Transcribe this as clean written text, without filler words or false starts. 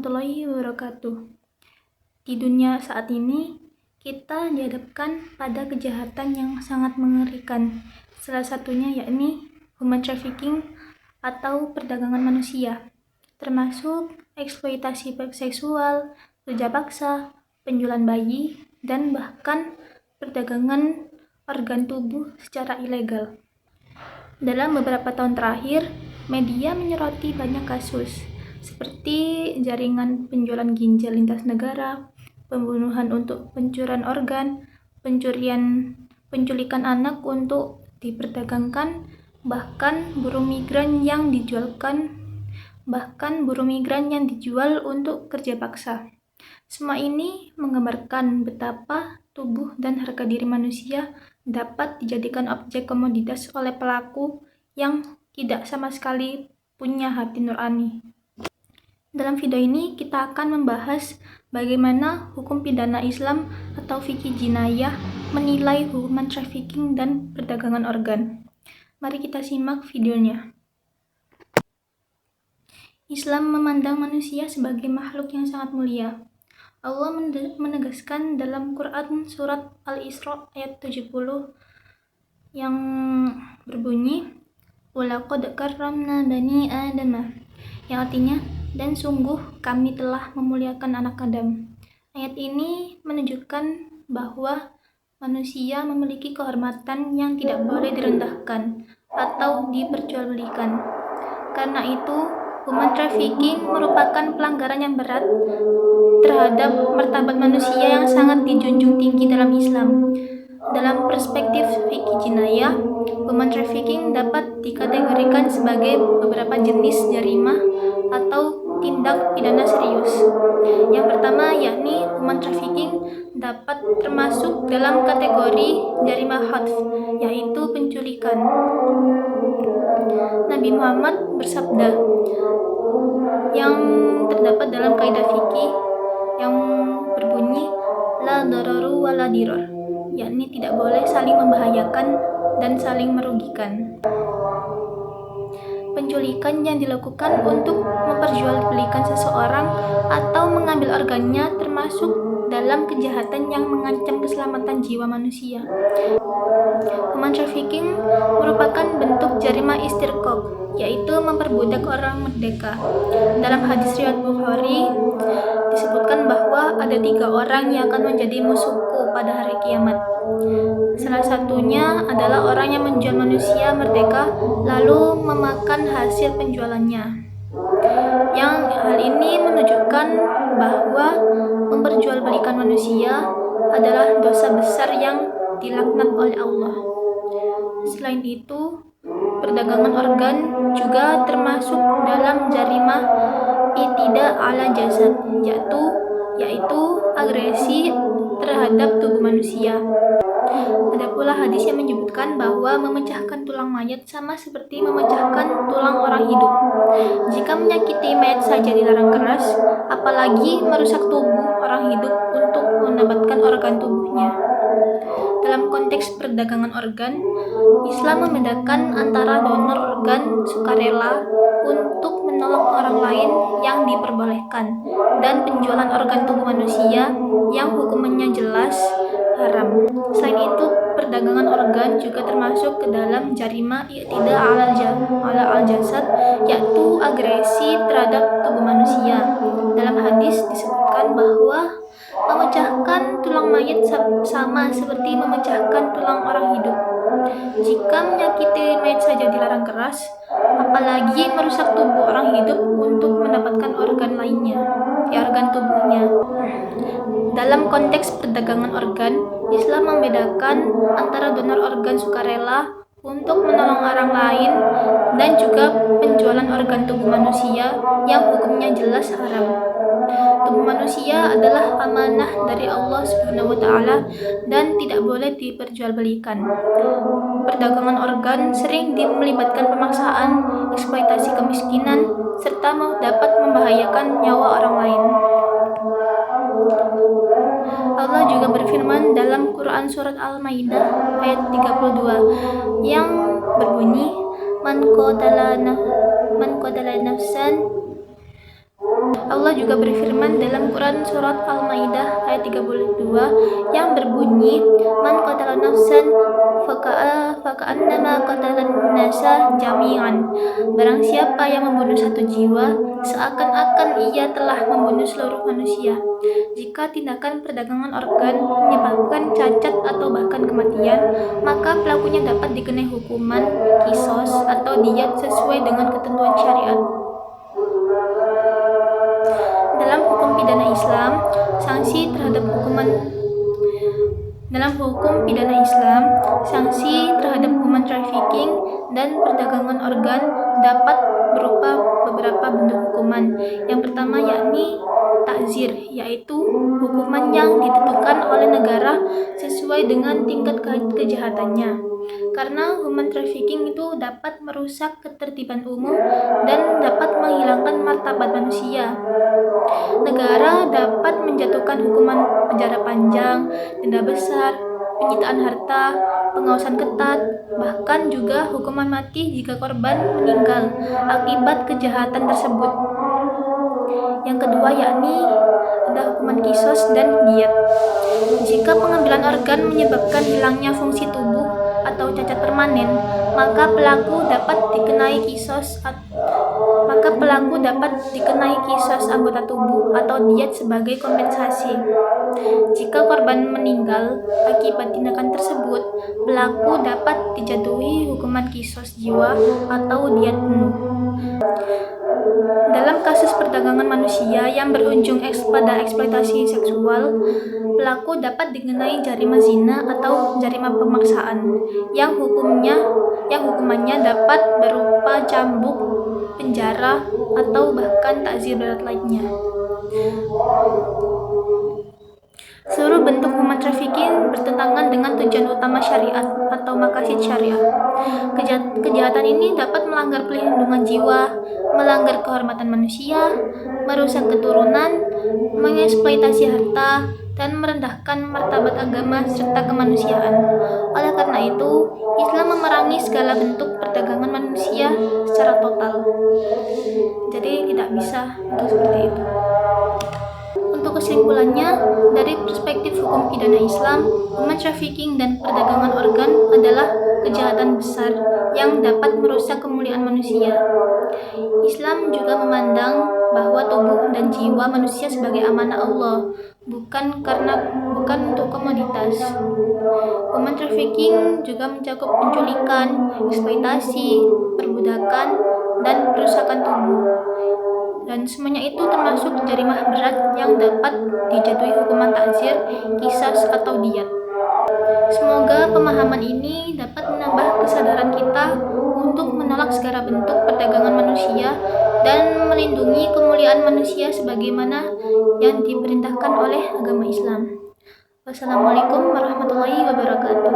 warahmatullahi wabarakatuh. Di dunia saat ini, kita dihadapkan pada kejahatan yang sangat mengerikan. Salah satunya yakni human trafficking atau perdagangan manusia, termasuk eksploitasi seksual, kerja paksa, penjualan bayi, dan bahkan perdagangan organ tubuh secara ilegal. Dalam beberapa tahun terakhir, media menyoroti banyak kasus, seperti jaringan penjualan ginjal lintas negara, pembunuhan untuk pencurian organ, penculikan anak untuk diperdagangkan, bahkan buruh migran yang dijual untuk kerja paksa. Semua ini menggambarkan betapa tubuh dan harga diri manusia dapat dijadikan objek komoditas oleh pelaku yang tidak sama sekali punya hati nurani. Dalam video ini kita akan membahas bagaimana hukum pidana Islam atau fikih jinayah menilai human trafficking dan perdagangan organ. Mari kita simak videonya. Islam memandang manusia sebagai makhluk yang sangat mulia. Allah menegaskan dalam Quran surat Al-Isra ayat 70 yang berbunyi, "Walaqad karramna bani Adama", yang artinya, dan sungguh kami telah memuliakan anak Adam. Ayat ini menunjukkan bahwa manusia memiliki kehormatan yang tidak boleh direndahkan atau diperjualbelikan. Karena itu, human trafficking merupakan pelanggaran yang berat terhadap martabat manusia yang sangat dijunjung tinggi dalam Islam. Dalam perspektif fikih jinayah, human trafficking dapat dikategorikan sebagai beberapa jenis jarimah atau tindak pidana serius. Yang pertama yakni human trafficking dapat termasuk dalam kategori jarimah khatf, yaitu penculikan. Nabi Muhammad bersabda yang terdapat dalam kaidah fikih yang berbunyi la dararu wa la dirar, yakni tidak boleh saling membahayakan dan saling merugikan. Penculikan yang dilakukan untuk memperjualbelikan seseorang atau mengambil organnya termasuk dalam kejahatan yang mengancam keselamatan jiwa manusia. Human trafficking merupakan bentuk jarimah istirqaq, yaitu memperbudak orang merdeka. Dalam hadis riwayat Bukhari disebutkan bahwa ada 3 orang yang akan menjadi musuhku pada hari kiamat. Salah satunya adalah orang yang menjual manusia merdeka lalu memakan hasil penjualannya. Yang hal ini menunjukkan bahwa memperjualbelikan manusia adalah dosa besar yang dilaknat oleh Allah. Selain itu, perdagangan organ juga termasuk dalam jarimah i'tida ala jasad, yaitu agresi terhadap tubuh manusia. Ada pula hadis yang menyebutkan bahwa memecahkan tulang mayat sama seperti memecahkan tulang orang hidup. Jika menyakiti mayat saja dilarang keras, apalagi merusak tubuh orang hidup untuk mendapatkan organ tubuhnya. Dalam konteks perdagangan organ, Islam membedakan antara donor organ sukarela untuk menolong orang lain yang diperbolehkan dan penjualan organ tubuh manusia yang hukumannya jelas haram. Selain itu, perdagangan organ juga termasuk ke dalam jarimah i'tida ala al-jasad, yaitu agresi terhadap tubuh manusia. Dalam hadis disebutkan bahwa memecahkan tulang mayat sama seperti memecahkan tulang orang hidup. Jika menyakiti mayat saja dilarang keras, apalagi merusak tubuh orang hidup untuk mendapatkan organ tubuhnya. Dalam konteks perdagangan organ, Islam membedakan antara donor organ sukarela untuk menolong orang lain dan juga penjualan organ tubuh manusia yang hukumnya jelas haram. Tubuh manusia adalah amanah dari Allah Subhanahu wa Ta'ala dan tidak boleh diperjualbelikan. Perdagangan organ sering melibatkan pemaksaan, eksploitasi kemiskinan, serta dapat membahayakan nyawa orang lain. Allah juga berfirman dalam Quran surat Al-Maidah ayat 32 yang berbunyi, Man qatala nafsan Allah juga berfirman dalam Quran surat Al-Maidah ayat 32 yang berbunyi, "Man qatala nafsan faka'annama qatalan nasa jami'an." Barang siapa yang membunuh satu jiwa, seakan-akan ia telah membunuh seluruh manusia. Jika tindakan perdagangan organ menyebabkan cacat atau bahkan kematian, maka pelakunya dapat dikenai hukuman kisos atau diat sesuai dengan ketentuan syariat. Dalam hukum pidana Islam, sanksi terhadap hukuman trafficking dan perdagangan organ dapat berupa beberapa bentuk hukuman. Yang pertama yakni takzir, yaitu hukuman yang ditentukan oleh negara sesuai dengan tingkat kejahatannya. Karena human trafficking itu dapat merusak ketertiban umum dan dapat menghilangkan martabat manusia. Negara dapat menjatuhkan hukuman penjara panjang, denda besar, penyitaan harta, pengawasan ketat, bahkan juga hukuman mati jika korban meninggal akibat kejahatan tersebut. Yang kedua yakni ada hukuman kisos dan diat. Jika pengambilan organ menyebabkan hilangnya fungsi tubuh atau cacat permanen, maka pelaku dapat dikenai kisos anggota tubuh atau diat sebagai kompensasi. Jika korban meninggal akibat tindakan tersebut, pelaku dapat dijatuhi hukuman kisos jiwa atau diat penuh. Dalam kasus perdagangan manusia yang berujung pada eksploitasi seksual, pelaku dapat dikenai jarima zina atau jarima pemaksaan yang hukumannya dapat berupa cambuk, penjara, atau bahkan takzir berat lainnya. Seluruh bentuk human trafficking bertentangan dengan tujuan utama syariat atau maqasid syariah. Kejahatan ini dapat melanggar perlindungan jiwa, melanggar kehormatan manusia, merusak keturunan, mengeksploitasi harta, dan merendahkan martabat agama serta kemanusiaan. Oleh karena itu, Islam memerangi segala bentuk perdagangan manusia secara total. Jadi tidak bisa untuk seperti itu. Untuk kesimpulannya, dari perspektif hukum pidana Islam, human trafficking dan perdagangan organ adalah kejahatan besar yang dapat merusak kemuliaan manusia. Islam juga memandang bahwa tubuh dan jiwa manusia sebagai amanah Allah, bukan untuk komoditas. Human trafficking juga mencakup penculikan, eksploitasi, perbudakan, dan perusakan tubuh. Dan semuanya itu termasuk jarimah berat yang dapat dijatuhi hukuman takzir, kisas, atau diat. Semoga pemahaman ini dapat menambah kesadaran kita untuk menolak segala bentuk perdagangan manusia dan melindungi kemuliaan manusia sebagaimana yang diperintahkan oleh agama Islam. Wassalamualaikum warahmatullahi wabarakatuh.